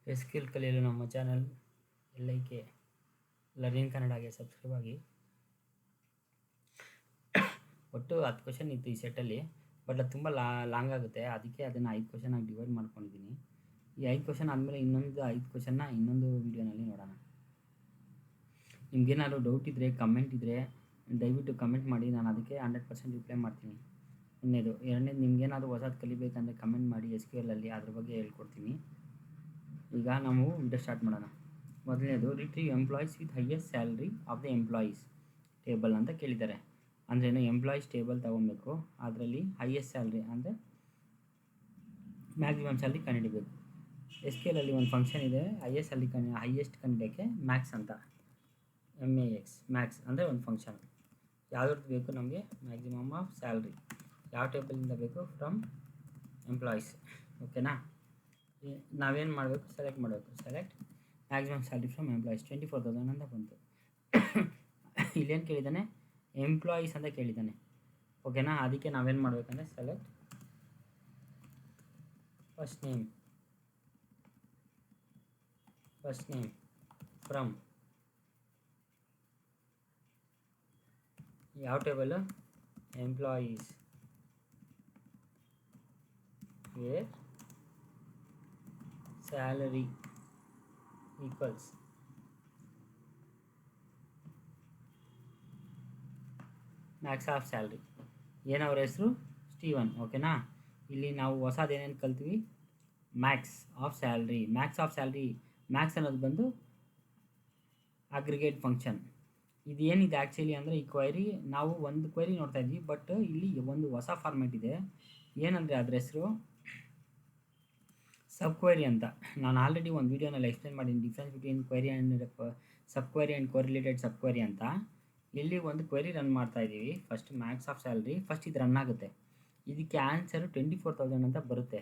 Skill ಕಲಿಯಲು ನಮ್ಮ channel LIK learning ಕನ್ನಡಗೆ subscribe ಆಗಿ. ಒಟ್ಟು 10 ಕ್ವಶನ್ ಇತ್ತು ಈ ಸೆಟ್ಟಲ್ಲಿ, ಬಟ್ ಅದು ತುಂಬ ಲಾಂಗ್ ಆಗುತ್ತೆ. ಅದಕ್ಕೆ ಅದನ್ನು 5 ಕ್ವಶನ್ ಆಗಿ ಡಿವೈಡ್ ಮಾಡ್ಕೊಂಡಿದ್ದೀನಿ. ಈ 5 ಕ್ವಶನ್ ಆದಮೇಲೆ ಇನ್ನೊಂದು 5 ಕ್ವಶನ್ನ ಇನ್ನೊಂದು ವೀಡಿಯೋನಲ್ಲಿ ನೋಡೋಣ. ನಿಮ್ಗೇನಾದ್ರು ಡೌಟ್ ಇದ್ದರೆ, ಕಮೆಂಟ್ ಇದ್ದರೆ ದಯವಿಟ್ಟು ಕಮೆಂಟ್ ಮಾಡಿ, ನಾನು ಅದಕ್ಕೆ 100% ರಿಪ್ಲೈ ಮಾಡ್ತೀನಿ. ಎರಡನೇದು ನಿಮ್ಗೇನಾದರೂ ಹೊಸದು ಕಲಿಬೇಕಂದ್ರೆ ಕಮೆಂಟ್ ಮಾಡಿ. SQL ಅಲ್ಲಿ ಅದ್ರ ಬಗ್ಗೆ ಹೇಳ್ಕೊಡ್ತೀನಿ. ಈಗ ನಾವು ವಿಡಿಯೋ ಸ್ಟಾರ್ಟ್ ಮಾಡೋಣ. ಮೊದಲನೇದು retrieve employees with highest salary of the employees table ಅಂತ ಕೇಳಿದ್ದಾರೆ. ಅಂದ್ರೇನು, ಎಂಪ್ಲಾಯೀಸ್ ಟೇಬಲ್ ತೊಗೊಬೇಕು, ಅದರಲ್ಲಿ ಹೈಯೆಸ್ಟ್ ಸ್ಯಾಲ್ರಿ ಅಂದರೆ ಮ್ಯಾಕ್ಸಿಮಮ್ ಸ್ಯಾಲ್ರಿ ಕಂಡುಹಿಡಿಬೇಕು. SQL ಅಲ್ಲಿ ಒಂದು ಫಂಕ್ಷನ್ ಇದೆ, ಹೈಯೆಸ್ಟ್ ಕಂಡಿಡಿಯೋಕ್ಕೆ ಮ್ಯಾಕ್ಸ್ ಅಂತ, MAX ಮ್ಯಾಕ್ಸ್ ಅಂದರೆ ಒಂದು ಫಂಕ್ಷನ್. ಯಾವ್ದು ಬೇಕು ನಮಗೆ, ಮ್ಯಾಕ್ಸಿಮಮ್ ಆಫ್ ಸ್ಯಾಲ್ರಿ ಯಾವ ಟೇಬಲಿಂದ ಬೇಕು, ಫ್ರಮ್ ಎಂಪ್ಲಾಯೀಸ್. ಓಕೆನಾ, ನಾವೇನು ಮಾಡಬೇಕು, ಸೆಲೆಕ್ಟ್ ಮಾಡಬೇಕು. Select maximum salary from employees 24,000 ಅಂತ ಬಂತು. ಇಲ್ಲೇನು ಕೇಳಿದ್ದಾನೆ, ಎಂಪ್ಲಾಯೀಸ್ ಅಂತ ಕೇಳಿದ್ದಾನೆ. ಓಕೆನಾ, ಅದಕ್ಕೆ ನಾವೇನು ಮಾಡಬೇಕಂದ್ರೆ ಸೆಲೆಕ್ಟ್ ಫಸ್ಟ್ ನೇಮ್ ಫ್ರಮ್ ಯಾವ table, employees where salary equals max of salary. ಏನವ್ರ ಹೆಸರು, ಸ್ಟೀವನ್. ಓಕೆನಾ, ಇಲ್ಲಿ ನಾವು ಹೊಸದೇನೇನು ಕಲ್ತೀವಿ, ಮ್ಯಾಕ್ಸ್ ಆಫ್ ಸ್ಯಾಲ್ರಿ. ಮ್ಯಾಕ್ಸ್ ಅನ್ನೋದು ಬಂದು ಅಗ್ರಿಗೇಟ್ ಫಂಕ್ಷನ್. ಇದು ಏನಿದೆ ಆ್ಯಕ್ಚುಲಿ ಅಂದರೆ, ಈ ಕ್ವೈರಿ ನಾವು ಒಂದು ಕ್ವೈರಿ ನೋಡ್ತಾ ಇದ್ವಿ, ಬಟ್ ಇಲ್ಲಿ ಒಂದು ಹೊಸ ಫಾರ್ಮೆಟ್ ಇದೆ. ಏನಂದರೆ ಅದ್ರ ಹೆಸರು ಸಬ್ ಕ್ವೈರಿ ಅಂತ. ನಾನು ಆಲ್ರೆಡಿ ಒಂದು ವೀಡಿಯೋನಲ್ಲಿ ಎಕ್ಸ್ಪ್ಲೇನ್ ಮಾಡೀನಿ, difference between query and sub query and correlated sub query ಅಂತ. ಇಲ್ಲಿ ಒಂದು ಕ್ವೈರಿ ರನ್ ಮಾಡ್ತಾ ಇದ್ದೀವಿ. First Max of salary, first ಇದು ರನ್ ಆಗುತ್ತೆ. ಇದಕ್ಕೆ ಆನ್ಸರು 24,000 ಅಂತ ಬರುತ್ತೆ.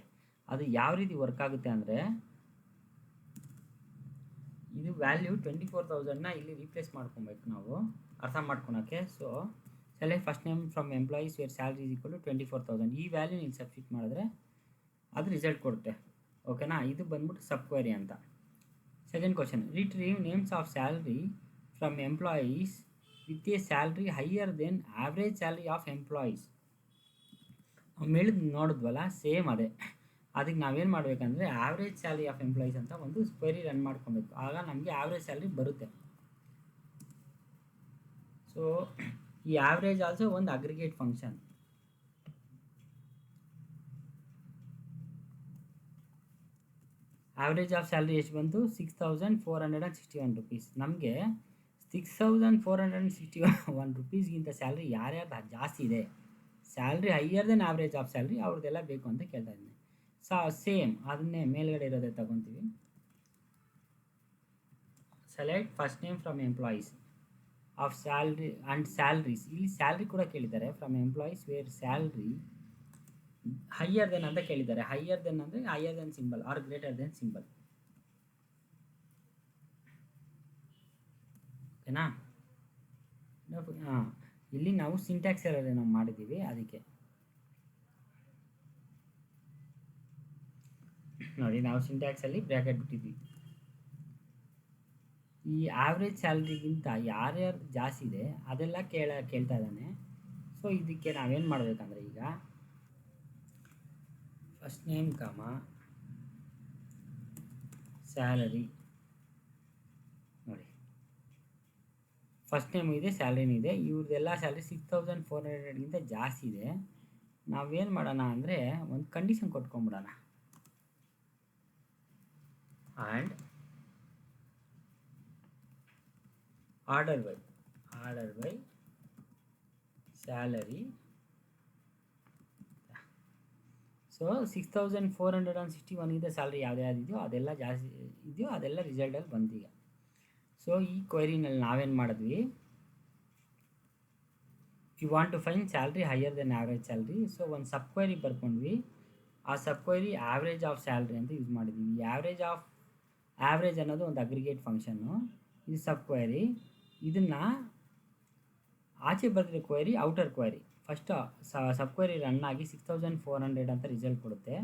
ಅದು ಯಾವ ರೀತಿ ವರ್ಕ್ ಆಗುತ್ತೆ ಅಂದರೆ, ಇದು ವ್ಯಾಲ್ಯೂ 24,000ನ ಇಲ್ಲಿ ರೀಪ್ಲೇಸ್ ಮಾಡ್ಕೊಬೇಕು ನಾವು, ಅರ್ಥ ಮಾಡ್ಕೊಳಕ್ಕೆ. So select first name from employees where salary is equal to 24,000. ಈ ವ್ಯಾಲ್ಯೂ ನೀವು ಸಬ್ಸ್ಟಿಟ್ಯೂಟ್ ಮಾಡಿದ್ರೆ ಅದು ರಿಸಲ್ಟ್ ಕೊಡುತ್ತೆ. ಓಕೆನಾ, ಇದು ಬಂದ್ಬಿಟ್ಟು ಸಬ್ ಕ್ವೈರಿ ಅಂತ. Second question, retrieve names of salary from employees with a salary higher than average salary of employees. ನೋಡಿದ್ವಲ್ಲ, ಸೇಮ್ ಅದೇ. ಅದಕ್ಕೆ ನಾವೇನು ಮಾಡಬೇಕಂದ್ರೆ ಆವ್ರೇಜ್ ಸ್ಯಾಲ್ರಿ ಆಫ್ ಎಂಪ್ಲಾಯೀಸ್ ಅಂತ ಒಂದು ಕ್ವೆರಿ ರನ್ ಮಾಡ್ಕೊಬೇಕು. ಆಗ ನಮಗೆ ಆವ್ರೇಜ್ ಸ್ಯಾಲ್ರಿ ಬರುತ್ತೆ. ಸೊ ಈ ಆವ್ರೇಜ್ ಆಲ್ಸೋ ಒಂದು aggregate function. Average of salary ಎಷ್ಟು ಬಂತು, 6,461 ರುಪೀಸ್. ನಮಗೆ 6,461 ರುಪೀಸ್ಗಿಂತ ಸ್ಯಾಲ್ರಿ ಯಾರ್ಯಾರ್ದು ಜಾಸ್ತಿ ಇದೆ, salary higher than average of salary, ಅವ್ರದ್ದೆಲ್ಲ ಬೇಕು ಅಂತ ಕೇಳ್ತಾ ಇದ್ದೀನಿ. ಸೇಮ್ ಅದನ್ನೇ ಮೇಲ್ಗಡೆ ಇರೋದೇ ತಗೊತೀವಿ. Select first name from employees or salary and salaries. ಇಲ್ಲಿ ಸ್ಯಾಲ್ರಿ ಕೂಡ ಕೇಳಿದ್ದಾರೆ, from employees where salary higher than ಅಂತ ಕೇಳಿದ್ದಾರೆ. ಹೈಯರ್ ದೆನ್ ಅಂದರೆ higher than symbol or greater than symbol. ಓಕೆನಾ, ಹಾಂ, ಇಲ್ಲಿ ನಾವು ಸಿಂಟ್ಯಾಕ್ಸ್ ಎರರ್ ನಾವು ಮಾಡಿದ್ದೀವಿ, ಅದಕ್ಕೆ ನೋಡಿ ನಾವು ಸಿಂಟ್ಯಾಕ್ಸಲ್ಲಿ ಬ್ರ್ಯಾಕೆಟ್ ಬಿಟ್ಟಿದ್ವಿ. ಈ ಆವ್ರೇಜ್ ಸ್ಯಾಲ್ರಿಗಿಂತ ಯಾರ್ಯಾರು ಜಾಸ್ತಿ ಇದೆ ಅದೆಲ್ಲ ಕೇಳ್ತಾ ಇದ್ದಾನೆ. ಸೊ ಇದಕ್ಕೆ ನಾವೇನು ಮಾಡಬೇಕಂದ್ರೆ, ಈಗ ಫಸ್ಟ್ ನೇಮ್ ಕಾಮ ಸ್ಯಾಲರಿ. ನೋಡಿ ಫಸ್ಟ್ ನೇಮ್ ಇದೆ, ಸ್ಯಾಲ್ರಿನೂ ಇದೆ. ಇವ್ರದ್ದೆಲ್ಲ ಸ್ಯಾಲ್ರಿ 6,400ಗಿಂತ ಜಾಸ್ತಿ ಇದೆ. ನಾವೇನು ಮಾಡೋಣ ಅಂದರೆ ಒಂದು ಕಂಡೀಷನ್ ಕೊಟ್ಕೊಂಡ್ಬಿಡೋಣ, and order by salary. So 6,461 ಇದೆ ಸ್ಯಾಲ್ರಿ ಯಾವ್ದ್ಯಾವ್ದಿದೆಯೋ ಅದೆಲ್ಲ ಜಾಸ್ತಿ ಇದೆಯೋ ಅದೆಲ್ಲ ರಿಸಲ್ಟಲ್ಲಿ ಬಂದೀಗ. ಸೊ ಈ ಕ್ವೈರಿನಲ್ಲಿ ನಾವೇನು ಮಾಡಿದ್ವಿ, you want to find salary higher than average salary. So ಒಂದು ಸಬ್ ಕ್ವೈರಿ ಬರ್ಕೊಂಡ್ವಿ. ಆ sub query average of salary ಅಂತ ಯೂಸ್ ಮಾಡಿದ್ದೀವಿ. ಆವ್ರೇಜ್ ಅನ್ನೋದು ಒಂದು ಅಗ್ರಿಗೇಟ್ ಫಂಕ್ಷನ್ನು, ಇದು ಸಬ್ ಕ್ವೈರಿ. ಇದನ್ನು ಆಚೆ ಬರೆದಿರೋ ಕ್ವೈರಿ ಔಟರ್ ಕ್ವೈರಿ. ಫಸ್ಟ್ ಸಬ್ ಕ್ವೈರಿ ರನ್ ಆಗಿ 6,400 ಅಂತ ರಿಸಲ್ಟ್ ಕೊಡುತ್ತೆ.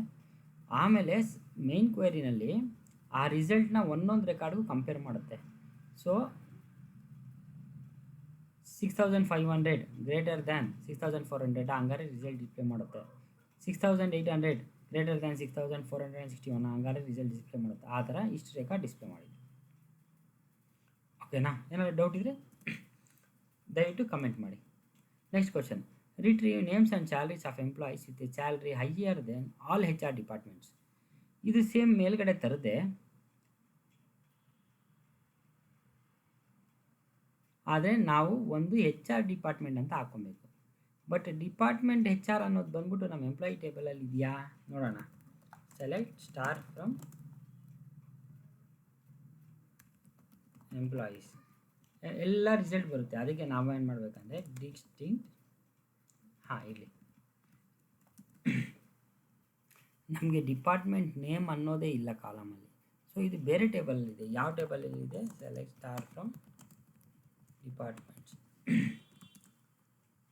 ಆಮೇಲೆ ಮೇನ್ ಕ್ವೈರಿನಲ್ಲಿ ಆ ರಿಸಲ್ಟ್ನ ಒಂದೊಂದು ರೆಕಾರ್ಡ್ಗೂ ಕಂಪೇರ್ ಮಾಡುತ್ತೆ. ಸೊ 6500 ಗ್ರೇಟರ್ ದ್ಯಾನ್ 6400 ಹಂಗಾರೆ ರಿಸಲ್ಟ್ ಡಿಸ್ಪ್ಲೇ ಮಾಡುತ್ತೆ. 6800 ಗ್ರೇಟರ್ ದ್ಯಾನ್ 6461 ಹಂಗಾರೆ ರಿಸಲ್ಟ್ ಡಿಸ್ಪ್ಲೇ ಮಾಡುತ್ತೆ. ಆ ಥರ ಇಷ್ಟು ರೆಕಾರ್ಡ್ ಡಿಸ್ಪ್ಲೇ ಮಾಡಿ. ಓಕೆನಾ? ಏನಾದರೂ ಡೌಟ್ ಇದ್ದರೆ ದಯವಿಟ್ಟು ಕಮೆಂಟ್ ಮಾಡಿ. Next question, retrieve names and salaries of employees with A salary higher than all HR departments. ಇದು ಸೇಮ್ ಮೇಲ್ಗಡೆ ತರದೆ, ಆದರೆ ನಾವು ಒಂದು HR ಡಿಪಾರ್ಟ್ಮೆಂಟ್ ಅಂತ ಹಾಕ್ಕೊಬೇಕು. ಬಟ್ ಡಿಪಾರ್ಟ್ಮೆಂಟ್ HR ಅನ್ನೋದು ಬಂದ್ಬಿಟ್ಟು ನಮ್ಮ ಎಂಪ್ಲಾಯಿ ಟೇಬಲಲ್ಲಿ ಇದೆಯಾ ನೋಡೋಣ. ಸೆಲೆಕ್ಟ್ ಸ್ಟಾರ್ ಫ್ರಮ್ ಎಂಪ್ಲಾಯೀಸ್, ಎಲ್ಲ ರಿಸಲ್ಟ್ ಬರುತ್ತೆ. ಅದಕ್ಕೆ ನಾವು ಏನು ಮಾಡಬೇಕಂದ್ರೆ ಡಿಸ್ಟಿಂಕ್ಟ್ ಇಲ್ಲಿ ನಮಗೆ ಡಿಪಾರ್ಟ್ಮೆಂಟ್ ನೇಮ್ ಅನ್ನೋದೇ ಇಲ್ಲ ಕಾಲಮಲ್ಲಿ. ಸೊ ಇದು ಬೇರೆ ಟೇಬಲಲ್ಲಿದೆ. ಯಾವ ಟೇಬಲಲ್ಲಿದೆ? Select star from departments.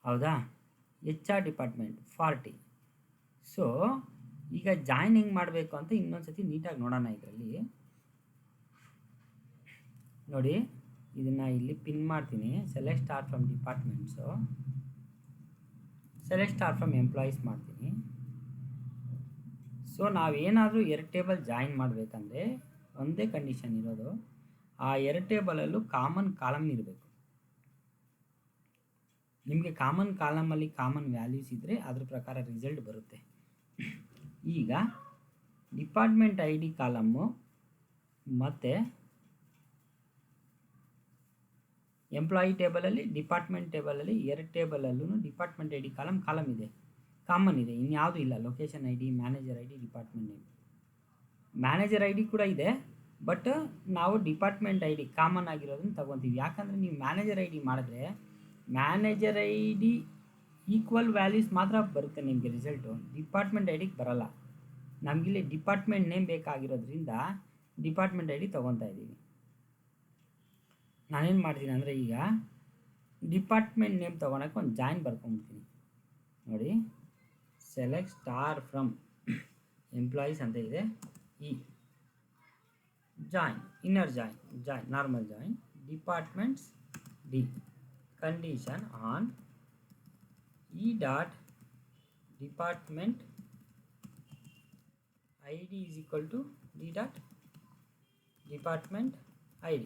ಹೌದಾ? HR department 40. ಸೊ ಈಗ ಜಾಯಿನ್ ಹೆಂಗೆ ಮಾಡಬೇಕು ಅಂತ ಇನ್ನೊಂದು ಸತಿ ನೀಟಾಗಿ ನೋಡೋಣ. ಇದರಲ್ಲಿ ನೋಡಿ, ಇದನ್ನು ಇಲ್ಲಿ ಪಿನ್ ಮಾಡ್ತೀನಿ. Select star from departments, select star from employees ಮಾಡ್ತೀನಿ. ಸೊ ನಾವೇನಾದರೂ ಎರಡು ಟೇಬಲ್ ಜಾಯಿನ್ ಮಾಡಬೇಕಂದ್ರೆ ಒಂದೇ ಕಂಡೀಷನ್ ಇರೋದು, ಆ ಎರಡು ಟೇಬಲಲ್ಲೂ ಕಾಮನ್ ಕಾಲಮ್ ಇರಬೇಕು. ನಿಮಗೆ ಕಾಮನ್ ಕಾಲಮಲ್ಲಿ ಕಾಮನ್ ವ್ಯಾಲ್ಯೂಸ್ ಇದ್ದರೆ ಅದ್ರ ಪ್ರಕಾರ ರಿಸಲ್ಟ್ ಬರುತ್ತೆ. ಈಗ ಡಿಪಾರ್ಟ್ಮೆಂಟ್ ID ಕಾಲಮ್ಮು ಮತ್ತು ಎಂಪ್ಲಾಯಿ ಟೇಬಲಲ್ಲಿ ಡಿಪಾರ್ಟ್ಮೆಂಟ್ ಟೇಬಲಲ್ಲಿ ಎರಡು ಟೇಬಲಲ್ಲೂ ಡಿಪಾರ್ಟ್ಮೆಂಟ್ ID ಕಾಲಮ್ ಇದೆ, ಕಾಮನ್ ಇದೆ. ಇನ್ಯಾವುದೂ ಇಲ್ಲ. Location ID, manager ID, department name. Manager ID ಕೂಡ ಇದೆ, ಬಟ್ ನಾವು ಡಿಪಾರ್ಟ್ಮೆಂಟ್ ID ಕಾಮನ್ ಆಗಿರೋದನ್ನು ತಗೊತೀವಿ. ಯಾಕಂದರೆ ನೀವು ಮ್ಯಾನೇಜರ್ ID ಮಾಡಿದ್ರೆ ಮ್ಯಾನೇಜರ್ ID ಈಕ್ವಲ್ ವ್ಯಾಲ್ಯೂಸ್ ಮಾತ್ರ ಬರುತ್ತೆ ನಿಮಗೆ ರಿಸಲ್ಟು, ಡಿಪಾರ್ಟ್ಮೆಂಟ್ ಐಡಿಗೆ ಬರಲ್ಲ. ನಮಗಿಲ್ಲಿ ಡಿಪಾರ್ಟ್ಮೆಂಟ್ ನೇಮ್ ಬೇಕಾಗಿರೋದ್ರಿಂದ ಡಿಪಾರ್ಟ್ಮೆಂಟ್ ID ತೊಗೊತಾ ಇದ್ದೀವಿ. ನಾನೇನು ಮಾಡ್ತೀನಿ ಅಂದರೆ ಈಗ ಡಿಪಾರ್ಟ್ಮೆಂಟ್ ನೇಮ್ ತೊಗೊಳಕ್ಕೆ ಒಂದು ಜಾಯಿನ್ ಬರ್ಕೊಂಬಿಡ್ತೀನಿ. ನೋಡಿ, ಸೆಲೆಕ್ಟ್ ಸ್ಟಾರ್ ಫ್ರಮ್ ಎಂಪ್ಲಾಯೀಸ್ ಅಂತ ಇದೆ. Join, inner join, normal join, departments D, condition on E dot department ID is equal to D dot department ID.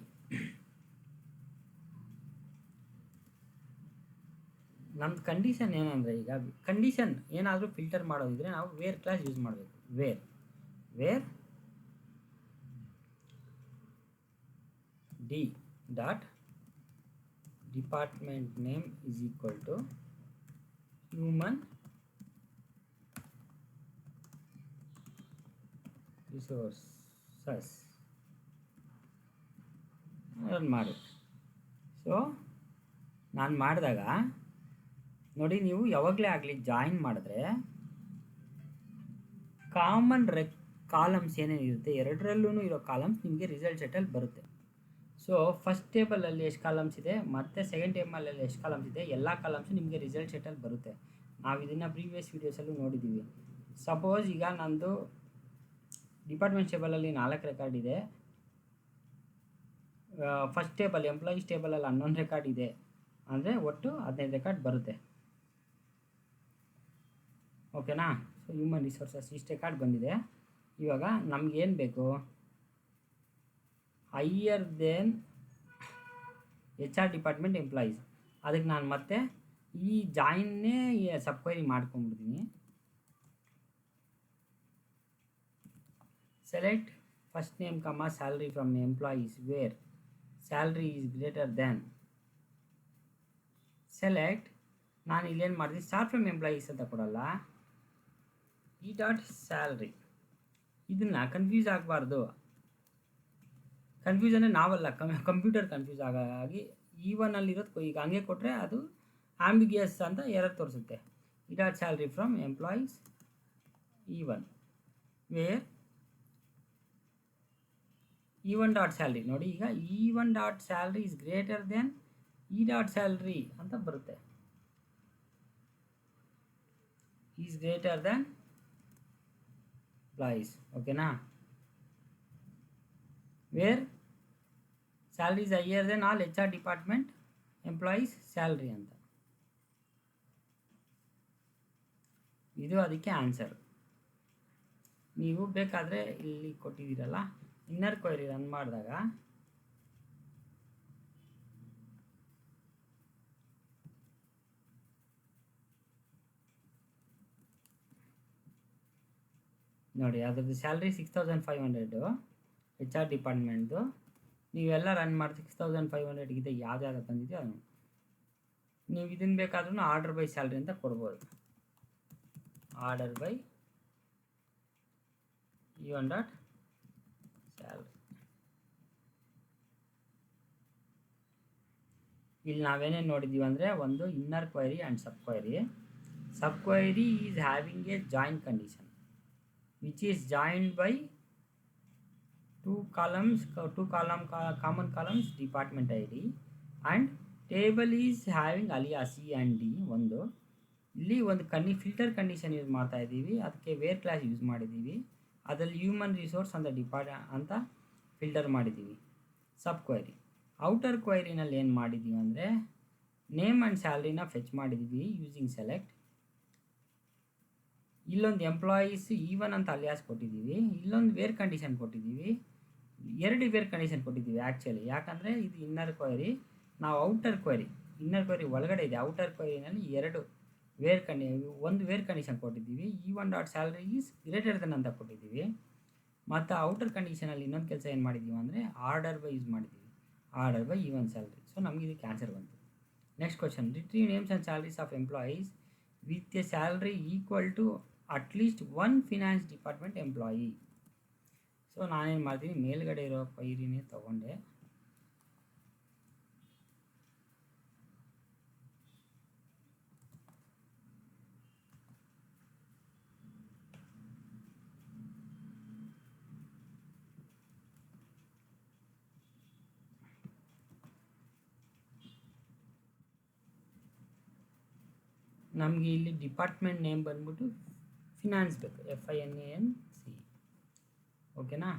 ನಮ್ದು ಕಂಡೀಷನ್ ಏನಂದರೆ, ಈಗ ಕಂಡೀಷನ್ ಏನಾದರೂ ಫಿಲ್ಟರ್ ಮಾಡೋದಿದ್ರೆ ನಾವು ವೇರ್ ಕ್ಲಾಸ್ ಯೂಸ್ ಮಾಡಬೇಕು. Where D dot department name is equal to human resources run ಮಾಡಿ. So ನಾನು ಮಾಡಿದಾಗ ನೋಡಿ, ನೀವು ಯಾವಾಗಲೇ ಆಗಲಿ ಜಾಯಿನ್ ಮಾಡಿದ್ರೆ ಕಾಮನ್ ಕಾಲಮ್ಸ್ ಏನೇನಿರುತ್ತೆ ಎರಡರಲ್ಲೂ ಇರೋ ಕಾಲಮ್ಸ್ ನಿಮಗೆ ರಿಸಲ್ಟ್ ಸೆಟಲ್ಲಿ ಬರುತ್ತೆ. ಸೊ ಫಸ್ಟ್ ಟೇಬಲಲ್ಲಿ ಎಷ್ಟು ಕಾಲಮ್ಸ್ ಇದೆ ಮತ್ತು ಸೆಕೆಂಡ್ ಟೇಬಲಲ್ಲಿ ಎಷ್ಟು ಕಾಲಮ್ಸ್ ಇದೆ, ಎಲ್ಲ ಕಾಲಮ್ಸು ನಿಮಗೆ ರಿಸಲ್ಟ್ ಸೆಟಲ್ಲಿ ಬರುತ್ತೆ. ನಾವು ಇದನ್ನು ಪ್ರೀವಿಯಸ್ ವೀಡಿಯೋಸಲ್ಲೂ ನೋಡಿದ್ದೀವಿ. ಸಪೋಸ್ ಈಗ ನಂದು ಡಿಪಾರ್ಟ್ಮೆಂಟ್ ಟೇಬಲಲ್ಲಿ 4 ರೆಕಾರ್ಡ್ ಇದೆ, ಫಸ್ಟ್ ಟೇಬಲ್ ಎಂಪ್ಲಾಯೀಸ್ ಟೇಬಲಲ್ಲಿ 11 ರೆಕಾರ್ಡ್ ಇದೆ ಅಂದರೆ ಒಟ್ಟು 15 ರೆಕಾರ್ಡ್ ಬರುತ್ತೆ. ಓಕೆನಾ? ಸೊ ಹ್ಯೂಮನ್ ರಿಸೋರ್ಸಸ್ ಇಷ್ಟು ರೆಕಾರ್ಡ್ ಬಂದಿದೆ. ಇವಾಗ ನಮಗೇನು ಬೇಕು? Higher than HR department employees. ಅದಕ್ಕೆ ನಾನು ಮತ್ತೆ ಈ ಜಾಯಿನ್ನೇ ಸಬ್ ಕ್ವೆರಿ ಮಾಡ್ಕೊಂಡ್ಬಿಡ್ತೀನಿ. Select first name comma salary from employees where salary is greater than. Select, ನಾನು ಇಲ್ಲೇನು ಮಾಡ್ತೀನಿ, ಸ್ಟಾರ್ಟ್ ಫ್ರಮ್ ಎಂಪ್ಲಾಯೀಸ್ ಅಂತ ಕೊಡಲ್ಲ, E ಡಾಟ್ ಸ್ಯಾಲ್ರಿ. ಇದನ್ನು ಕನ್ಫ್ಯೂಸ್ ಆಗಬಾರ್ದು. ಕನ್ಫ್ಯೂಸ್ ಅಂದರೆ ನಾವಲ್ಲ, ಕಂಪ್ಯೂಟರ್ ಕನ್ಫ್ಯೂಸ್ ಆಗಿ E1ಅಲ್ಲಿರೋದು ಈಗ ಹಂಗೆ ಕೊಟ್ಟರೆ ಅದು ಆಂಬಿಗಿಯಸ್ ಅಂತ ಎರರ್ ತೋರಿಸುತ್ತೆ. E dot salary from employees E1 where E1 dot salary. ನೋಡಿ, ಈಗ E1 dot salary is greater than E dot salary ಅಂತ ಬರುತ್ತೆ. Is greater than employees. ಓಕೆನಾ? Where salary is higher than all HR department employees salary ಅಂತ. ಇದು ಅದಕ್ಕೆ answer. ನೀವು ಬೇಕಾದರೆ ಇಲ್ಲಿ ಕೊಟ್ಟಿದ್ದೀರಲ್ಲ, ಇನ್ನರ್ ಕ್ವೈರಿ ರನ್ ಮಾಡಿದಾಗ ನೋಡಿ, ಅದ್ರದ್ದು ಸ್ಯಾಲ್ರಿ 6500 HR ಡಿಪಾರ್ಟ್ಮೆಂಟ್ದು. ನೀವೆಲ್ಲ ರನ್ ಮಾಡಿ 6500 ಯಾವ್ದು ಬಂದಿದೆಯೋ ಅದು ನೀವು ಇದನ್ನು ಬೇಕಾದ್ರೂ ಆರ್ಡರ್ ಬೈ ಸ್ಯಾಲ್ರಿ ಅಂತ ಕೊಡ್ಬೋದು. Order by E1 salary. ಇಲ್ಲಿ ನಾವೇನೇನು ನೋಡಿದ್ದೀವಿ ಅಂದರೆ, ಒಂದು inner query and sub query. Sub query is having A join condition which is joined by two common columns department ID, and table is having alias C and D. ಇಲ್ಲಿ ಒಂದು filter condition use ಮಾಡ್ತಾ ಇದ್ದೀವಿ, ಅದಕ್ಕೆ wear clause use ಮಾಡಿದ್ದೀವಿ. ಅದರಲ್ಲಿ human resource ಅಂತ ಅಂತ filter ಮಾಡಿದ್ದೀವಿ. ಸಬ್ ಕ್ವೈರಿ ಔಟರ್ ಕ್ವೈರಿನಲ್ಲಿ ಏನು ಮಾಡಿದ್ದೀವಿ ಅಂದರೆ, ನೇಮ್ ಆ್ಯಂಡ್ ಸ್ಯಾಲ್ರಿನ ಫೆಚ್ ಮಾಡಿದ್ದೀವಿ ಯೂಸಿಂಗ್ ಸೆಲೆಕ್ಟ್. ಇಲ್ಲೊಂದು ಎಂಪ್ಲಾಯೀಸ್ E1 ಅಂತ ಅಲಿಯಾಸ್ ಕೊಟ್ಟಿದ್ದೀವಿ, ಇಲ್ಲೊಂದು ವೇರ್ ಕಂಡೀಷನ್ ಕೊಟ್ಟಿದ್ದೀವಿ, 2 ವೇರ್ ಕಂಡೀಷನ್ ಕೊಟ್ಟಿದ್ದೀವಿ ಆ್ಯಕ್ಚುಲಿ. ಯಾಕಂದರೆ ಇದು ಇನ್ನರ್ ಕ್ವೈರಿ, ನಾವು ಔಟರ್ ಕ್ವೈರಿ, ಇನ್ನರ್ ಕ್ವೈರಿ ಒಳಗಡೆ ಇದೆ. ಔಟರ್ ಕ್ವೈರಿನಲ್ಲಿ 2 ಒಂದು ವೇರ್ ಕಂಡೀಷನ್ ಕೊಟ್ಟಿದ್ದೀವಿ. E1.salary ಈಸ್ ಗ್ರೇಟರ್ ದೆನ್ ಅಂತ ಕೊಟ್ಟಿದ್ದೀವಿ. ಮತ್ತು ಔಟರ್ ಕಂಡೀಷನಲ್ಲಿ ಇನ್ನೊಂದು ಕೆಲಸ ಏನು ಮಾಡಿದ್ದೀವಿ ಅಂದರೆ, ಆರ್ಡರ್ ಬೈ ಯೂಸ್ ಮಾಡಿದ್ದೀವಿ, order by E1 salary. So ನಮಗೆ ಇದಕ್ಕೆ ಆನ್ಸರ್ ಬಂತು. Next question, retrieve names and salaries of employees with a salary equal to at least 1 finance department employee. So ನಾನೇನು ಮಾಡ್ತೀನಿ, ಮೇಲ್ಗಡೆ ಇರೋ ಕ್ವೈರಿನೇ ತೊಗೊಂಡೆ. ನಮಗೆ ಇಲ್ಲಿ ಡಿಪಾರ್ಟ್ಮೆಂಟ್ ನೇಮ್ ಬಂದ್ಬಿಟ್ಟು ಫಿನಾನ್ಸ್ ಬೇಕು, FINANC. ಓಕೆನಾ?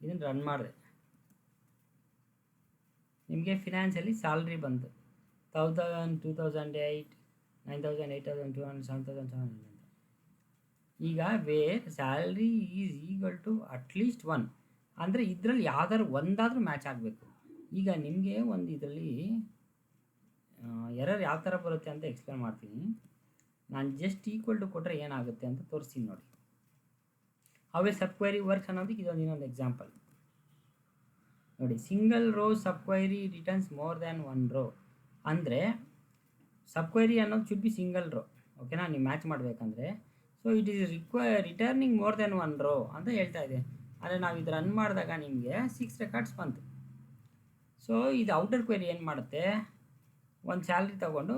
ಇದನ್ನು ರನ್ ಮಾಡಿದೆ, ನಿಮಗೆ ಫಿನಾನ್ಸಲ್ಲಿ ಸ್ಯಾಲ್ರಿ ಬಂತು 1000, 2008, 9000, 8200, 7700 ಅಂತ. ಈಗ where salary is equal to at least 1 ಅಂದರೆ ಇದರಲ್ಲಿ ಯಾವ್ದಾದ್ರು ಒಂದಾದರೂ ಮ್ಯಾಚ್ ಆಗಬೇಕು. ಈಗ ನಿಮಗೆ ಒಂದು ಇದರಲ್ಲಿ ಎರರ್ ಯಾವ ಥರ ಬರುತ್ತೆ ಅಂತ ಎಕ್ಸ್ಪ್ಲೇನ್ ಮಾಡ್ತೀನಿ. ನಾನು ಜಸ್ಟ್ ಈಕ್ವಲ್ ಟು ಕೊಟ್ಟರೆ ಏನಾಗುತ್ತೆ ಅಂತ ತೋರಿಸ್ತೀನಿ ನೋಡಿ. ಅವೇ ಸಬ್ ಕ್ವೈರಿ ವರ್ಕ್ಸ್ ಅನ್ನೋದಕ್ಕೆ ಇದೊಂದು ಇನ್ನೊಂದು ಎಕ್ಸಾಂಪಲ್ ನೋಡಿ. Single row sub query returns more than 1 row ಅಂದರೆ ಸಬ್ ಕ್ವೈರಿ ಅನ್ನೋದು ಶುಡ್ ಬಿ ಸಿಂಗಲ್ ರೋ. ಓಕೆನಾ? ನೀವು ಮ್ಯಾಚ್ ಮಾಡಬೇಕಂದ್ರೆ. So it is returning more than 1 row ಅಂತ ಹೇಳ್ತಾ ಇದೆ. ಆದರೆ ನಾವು ಇದು ರನ್ ಮಾಡಿದಾಗ ನಿಮಗೆ 6 ರೆಕಾರ್ಡ್ಸ್ ಬಂತು. ಸೊ ಇದು ಔಟರ್ ಕ್ವೈರಿ ಏನು ಮಾಡುತ್ತೆ, ಒಂದು ಸ್ಯಾಲ್ರಿ ತೊಗೊಂಡು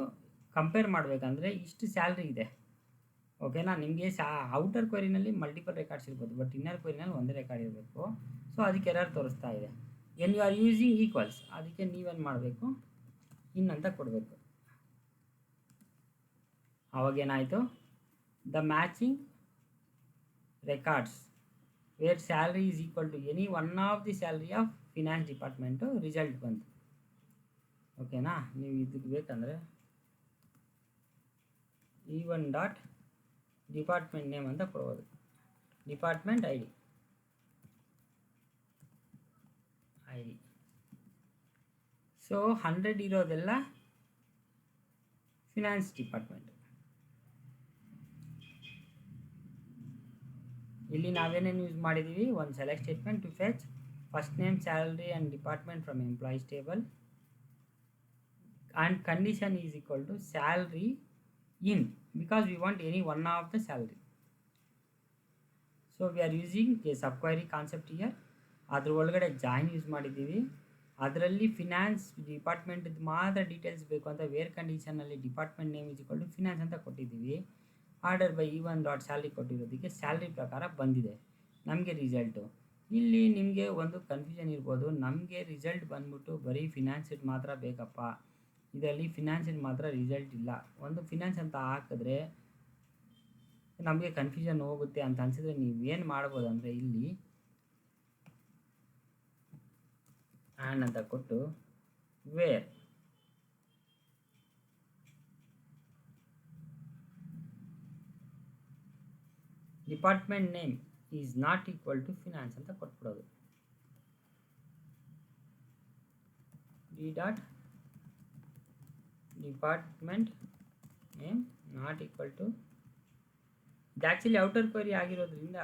ಕಂಪೇರ್ ಮಾಡಬೇಕಂದ್ರೆ ಇಷ್ಟು ಸ್ಯಾಲ್ರಿ ಇದೆ. ಓಕೆನಾ? ನಿಮಗೆ ಔಟರ್ ಕ್ವೈರಿನಲ್ಲಿ ಮಲ್ಟಿಪಲ್ ರೆಕಾರ್ಡ್ಸ್ ಇರ್ಬೋದು, ಬಟ್ ಇನ್ನರ್ ಕ್ವೈರಿನಲ್ಲಿ ಒಂದೇ ರೆಕಾರ್ಡ್ ಇರಬೇಕು. ಸೊ ಅದಕ್ಕೆ ಎರರ್ ತೋರಿಸ್ತಾ ಇದೆ. When you are using equals, ಅದಕ್ಕೆ ನೀವೇನು ಮಾಡಬೇಕು, ಇನ್ನಂತ ಕೊಡಬೇಕು. ಅವಾಗೇನಾಯಿತು, the matching records where salary is equal to any one of the salary of finance department result ಬಂತು. ಓಕೆನಾ? ನೀವು ಇದಕ್ಕೆ ಬೇಕಂದರೆ E1 ಡಾಟ್ ಡಿಪಾರ್ಟ್ಮೆಂಟ್ ನೇಮ್ ಅಂತ ಕೊಡ್ಬೋದು, ಡಿಪಾರ್ಟ್ಮೆಂಟ್ ಐ ಡಿ. ಸೊ 100 ಇರೋದೆಲ್ಲ ಫಿನಾನ್ಸ್ ಡಿಪಾರ್ಟ್ಮೆಂಟ್. ಇಲ್ಲಿ ನಾವೇನೇನು ಯೂಸ್ ಮಾಡಿದ್ದೀವಿ, ಒಂದು select statement to fetch first name, salary and department from employees table, and condition is equal to salary in, because we want any one of the salary. So we are using a sub query concept here. ಅದ್ರ ಒಳಗಡೆ join use ಮಾಡಿದ್ದೀವಿ. ಅದರಲ್ಲಿ finance department ಮಾತ್ರ details ಬೇಕು ಅಂತ where ಕಂಡೀಷನಲ್ಲಿ department name is equal to finance ಅಂತ ಕೊಟ್ಟಿದ್ದೀವಿ. Order by E1 dot salary ಕೊಟ್ಟಿರೋದಕ್ಕೆ ಸ್ಯಾಲ್ರಿ ಪ್ರಕಾರ ಬಂದಿದೆ ನಮಗೆ ರಿಸಲ್ಟು. ಇಲ್ಲಿ ನಿಮಗೆ ಒಂದು ಕನ್ಫ್ಯೂಷನ್ ಇರ್ಬೋದು, ನಮಗೆ ರಿಸಲ್ಟ್ ಬಂದ್ಬಿಟ್ಟು ಬರೀ ಫಿನಾನ್ಸಿಗೆ ಮಾತ್ರ ಬೇಕಪ್ಪ, ಇದರಲ್ಲಿ ಫಿನಾನ್ಸಿಗೆ ಮಾತ್ರ ರಿಸಲ್ಟ್ ಇಲ್ಲ. ಒಂದು ಫಿನಾನ್ಸ್ ಅಂತ ಹಾಕಿದ್ರೆ ನಮಗೆ ಕನ್ಫ್ಯೂಷನ್ ಹೋಗುತ್ತೆ ಅಂತ ಅನಿಸಿದ್ರೆ ನೀವೇನು ಮಾಡ್ಬೋದು ಅಂದರೆ, ಇಲ್ಲಿ ಆ್ಯಂಡ್ ಅಂತ ಕೊಟ್ಟು where department name is not equal to finance ಅಂತ ಕೊಟ್ಬಿಡೋದು. D dot department name not equal to, ಇದು ಆ್ಯಕ್ಚುಲಿ ಔಟರ್ ಕ್ವರಿ ಆಗಿರೋದ್ರಿಂದ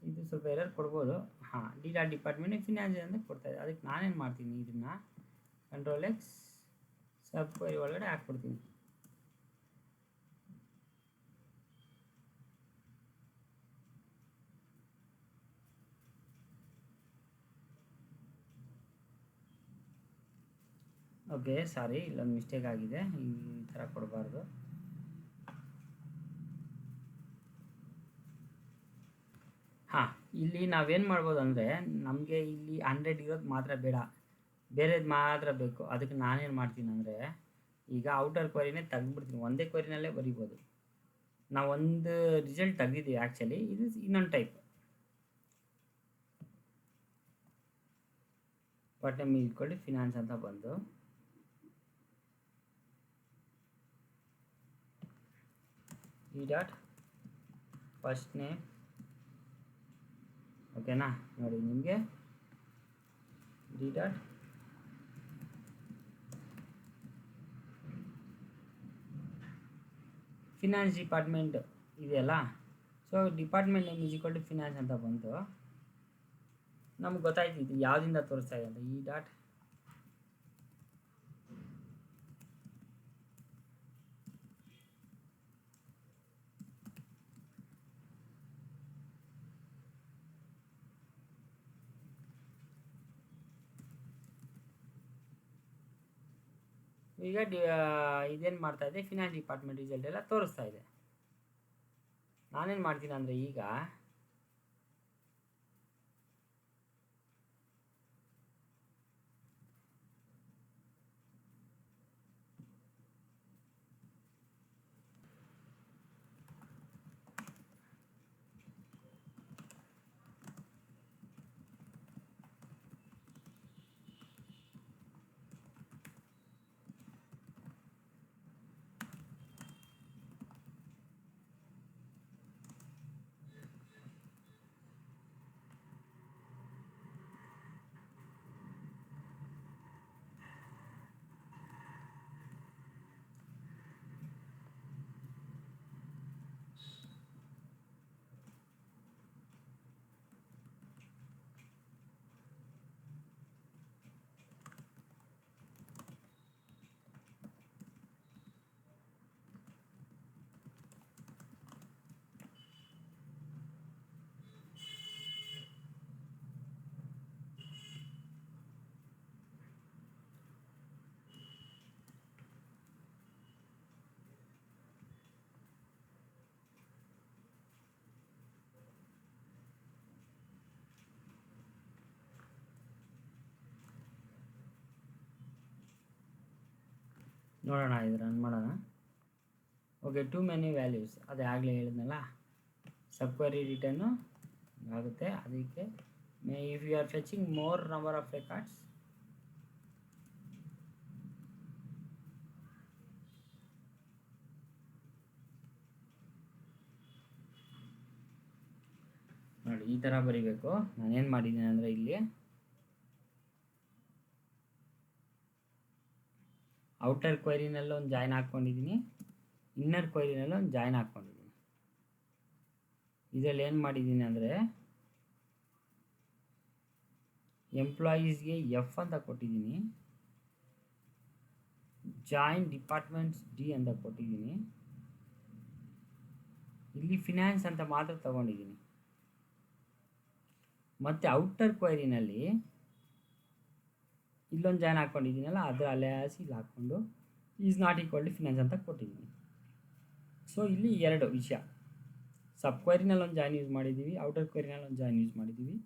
ಇದು ಸ್ವಲ್ಪ ಎರರ್ ಕೊಡ್ಬೋದು. ಹಾಂ, ಡಿ ಡಾಟ್ ಡಿಪಾರ್ಟ್ಮೆಂಟ್ ಫಿನಾನ್ಸ್ ಅಂತ ಕೊಡ್ತಾಯಿದೆ. ಅದಕ್ಕೆ ನಾನೇನು ಮಾಡ್ತೀನಿ, ಇದನ್ನು ಕಂಟ್ರೋಲ್ ಎಕ್ಸ್ ಸಬ್ ಕ್ವರಿ ಒಳಗಡೆ ಹಾಕ್ಬಿಡ್ತೀನಿ. ಓಕೆ, ಸಾರಿ, ಇಲ್ಲೊಂದು ಮಿಸ್ಟೇಕ್ ಆಗಿದೆ, ಈ ಥರ ಕೊಡಬಾರ್ದು. ಹಾಂ, ಇಲ್ಲಿ ನಾವೇನು ಮಾಡ್ಬೋದು ಅಂದರೆ, ನಮಗೆ ಇಲ್ಲಿ 100 ಇರೋದು ಮಾತ್ರ ಬೇಡ, ಬೇರೆದು ಮಾತ್ರ ಬೇಕು. ಅದಕ್ಕೆ ನಾನೇನು ಮಾಡ್ತೀನಿ ಅಂದರೆ, ಈಗ ಔಟರ್ ಕ್ವರಿನೇ ತೆಗೆದ್ಬಿಡ್ತೀನಿ, ಒಂದೇ ಕ್ವರಿನಲ್ಲೇ ಬರಿಬೋದು. ನಾವು ಒಂದು ರಿಸಲ್ಟ್ ತೆಗೆದಿದ್ದೀವಿ ಆ್ಯಕ್ಚುಲಿ, ಇದು ಇನ್ನೊಂದು ಟೈಪ್. ವಾಟ್ ನೇಮ್ ಇಟ್ಕೊಂಡು ಫಿನಾನ್ಸ್ ಅಂತ ಬಂದು ಈ ಡಾಟ್ ಫಸ್ಟ್ ನೇಮ್. ಓಕೆನಾ, ನೋಡಿ ನಿಮಗೆ ಡಿ ಡಾಟ್ ಫಿನಾನ್ಸ್ ಡಿಪಾರ್ಟ್ಮೆಂಟ್ ಇದೆಯಲ್ಲ, so department name is equal to finance ಅಂತ ಬಂತು. ನಮ್ಗೆ ಗೊತ್ತಾಯ್ತು ಇದು ಯಾವುದಿಂದ ತೋರಿಸ್ತಾ ಇದೆ ಅಂತ. ಈ ಡಾಟ್ ಈಗ ಇದೇನು ಮಾಡ್ತಾ ಇದೆ, ಫಿನಾನ್ಸ್ ಡಿಪಾರ್ಟ್ಮೆಂಟ್ ರಿಸಲ್ಟ್ ಎಲ್ಲ ತೋರಿಸ್ತಾ ಇದೆ. ನಾನೇನು ಮಾಡ್ತೀನಿ ಅಂದರೆ, ಈಗ ನೋಡೋಣ, ಇದು ರನ್ ಮಾಡೋಣ. ಓಕೆ, ಟು ಮೆನಿ ವ್ಯಾಲ್ಯೂಸ್, ಅದೇ ಆಗಲೇ ಹೇಳಿದ್ನಲ್ಲ, ಸಬ್ ಕ್ವರಿ ರಿಟರ್ನು ಆಗುತ್ತೆ. ಅದಕ್ಕೆ if you are fetching more number of records, ನೋಡಿ ಈ ಥರ ಬರೀಬೇಕು. ನಾನೇನು ಮಾಡಿದ್ದೀನಿ ಅಂದರೆ, ಇಲ್ಲಿ ಔಟರ್ ಕ್ವೈರಿನಲ್ಲಿ ಒಂದು ಜಾಯ್ನ್ ಹಾಕ್ಕೊಂಡಿದ್ದೀನಿ, ಇನ್ನರ್ ಕ್ವೈರಿನಲ್ಲಿ ಒಂದು ಜಾಯ್ನ್ ಹಾಕ್ಕೊಂಡಿದ್ದೀನಿ. ಇದರಲ್ಲಿ ಏನು ಮಾಡಿದ್ದೀನಿ ಅಂದರೆ, ಎಂಪ್ಲಾಯೀಸ್ಗೆ ಎಫ್ ಅಂತ ಕೊಟ್ಟಿದ್ದೀನಿ, ಜಾಯಿನ್ ಡಿಪಾರ್ಟ್ಮೆಂಟ್ಸ್ ಡಿ ಅಂತ ಕೊಟ್ಟಿದ್ದೀನಿ, ಇಲ್ಲಿ ಫಿನಾನ್ಸ್ ಅಂತ ಮಾತ್ರ ತಗೊಂಡಿದ್ದೀನಿ. ಮತ್ತು ಔಟರ್ ಕ್ವೈರಿನಲ್ಲಿ ಇಲ್ಲೊಂದು ಜಾಯ್ನ್ ಹಾಕ್ಕೊಂಡಿದ್ದೀನಲ್ಲ, ಅದರ ಅಲಿಯಾಸ್ ಇಲ್ಲಿ ಹಾಕ್ಕೊಂಡು is not equal to finance ಅಂತ ಕೊಟ್ಟಿದ್ದೀನಿ. ಸೊ ಇಲ್ಲಿ ಎರಡು ವಿಷಯ, ಸಬ್ ಕ್ವೈರಿನಲ್ಲಿ ಒಂದು ಜಾಯ್ನ್ ಯೂಸ್ ಮಾಡಿದ್ದೀವಿ, ಔಟರ್ ಕ್ವೈರಿನಲ್ಲಿ ಒಂದು ಜಾಯ್ನ್ ಯೂಸ್ ಮಾಡಿದ್ದೀವಿ.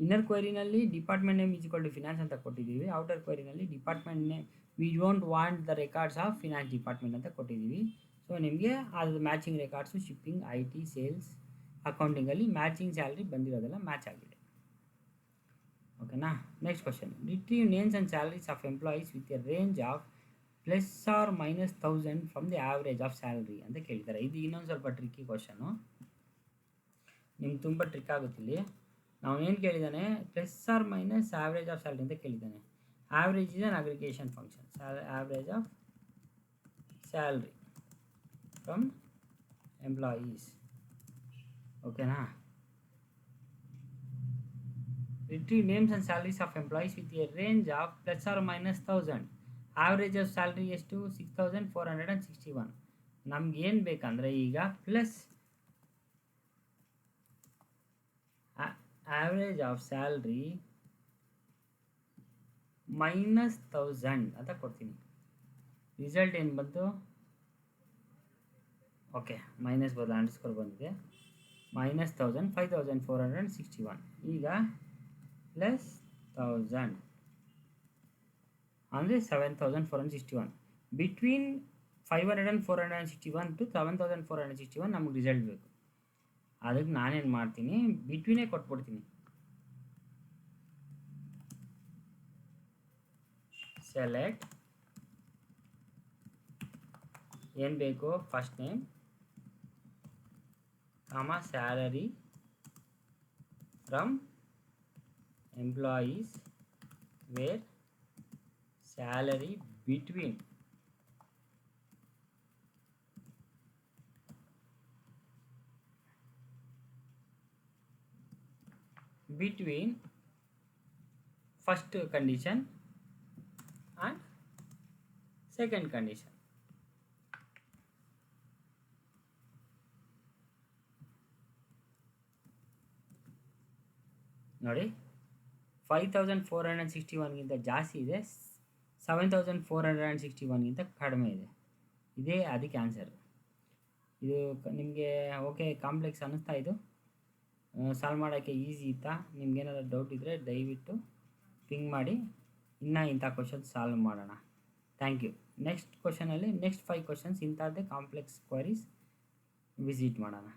ಇನ್ನರ್ ಕ್ವೈರಿನಲ್ಲಿ department name is equal to finance ಅಂತ ಕೊಟ್ಟಿದ್ದೀವಿ, ಔಟರ್ ಕ್ವೈರಿನಲ್ಲಿ department name we don't want the records of finance department ಅಂತ ಕೊಟ್ಟಿದ್ದೀವಿ. ಸೊ ನಿಮಗೆ ಅದು matching records shipping, IT, sales, ಅಕೌಂಟಿಂಗಲ್ಲಿ ಮ್ಯಾಚಿಂಗ್ ಸ್ಯಾಲ್ರಿ ಬಂದಿರೋದೆಲ್ಲ ಮ್ಯಾಚ್ ಆಗಿದೆ. ಓಕೆನಾ. Next question, retrieve names and salaries of employees with A range of +or - 1000 from the average of salary ಅಂತ ಕೇಳ್ತಾರೆ. ಇದು ಇನ್ನೊಂದು ಸ್ವಲ್ಪ ಟ್ರಿಕ್ಕಿ ಕ್ವಶನು, ನಿಮ್ಗೆ ತುಂಬ ಟ್ರಿಕ್ ಆಗುತ್ತೆ ಇಲ್ಲಿ. ನಾವು ಏನು ಕೇಳಿದ್ದಾನೆ, +or - ಆವ್ರೇಜ್ ಆಫ್ ಸ್ಯಾಲ್ರಿ ಅಂತ ಕೇಳಿದ್ದಾನೆ. Average is an aggregation function, average of salary from employees. ಓಕೆನಾ. Retrieve names and salaries of employees with a range of +or - 1000. Average of salary ಎಷ್ಟು, 6461. ನಮ್ಗೆ ಏನು ಬೇಕಂದರೆ ಈಗ ಪ್ಲಸ್ ಆವ್ರೇಜ್ ಆಫ್ ಸ್ಯಾಲ್ರಿ -1000 ಅಂತ ಕೊಡ್ತೀನಿ. ರಿಸಲ್ಟ್ ಏನು ಬಂತು, ಓಕೆ ಮೈನಸ್ ಬದಲು ಅಂಡರ್ಸ್ಕೋರ್ ಬಂದಿದೆ, -1000 5461. ಈಗ +1000 ಅಂದರೆ 7461. ಬಿಟ್ವೀನ್ 500 and 461 to 7461 ನಮಗೆ ರಿಸಲ್ಟ್ ಬೇಕು. ಅದಕ್ಕೆ ನಾನೇನು ಮಾಡ್ತೀನಿ, ಬಿಟ್ವೀನೇ ಕೊಟ್ಬಿಡ್ತೀನಿ. ಸೆಲೆಕ್ಟ್ ಏನು ಬೇಕು, first name salary from employees where salary between first condition and second condition. ನೋಡಿ 5461ಗಿಂತ ಜಾಸ್ತಿ ಇದೆ, 7461ಗಿಂತ ಕಡಿಮೆ ಇದೆ. ಇದೇ ಅದಕ್ಕೆ ಆನ್ಸರ್. ಇದು ನಿಮಗೆ ಓಕೆ ಕಾಂಪ್ಲೆಕ್ಸ್ ಅನ್ನಿಸ್ತಾ, ಇದು ಸಾಲ್ವ್ ಮಾಡೋಕ್ಕೆ ಈಸಿ ಇತ್ತಾ? ನಿಮ್ಗೇನಾದ್ರು ಡೌಟ್ ಇದ್ದರೆ ದಯವಿಟ್ಟು ಪಿಂಗ್ ಮಾಡಿ, ಇನ್ನೂ ಇಂಥ ಕ್ವಶನ್ ಸಾಲ್ವ್ ಮಾಡೋಣ. Thank you. ನೆಕ್ಸ್ಟ್ ಕ್ವಶನಲ್ಲಿ ನೆಕ್ಸ್ಟ್ 5 ಕ್ವಶನ್ಸ್ ಇಂಥದ್ದೇ ಕಾಂಪ್ಲೆಕ್ಸ್ ಕ್ವರೀಸ್ ವಿಸಿಟ್ ಮಾಡೋಣ.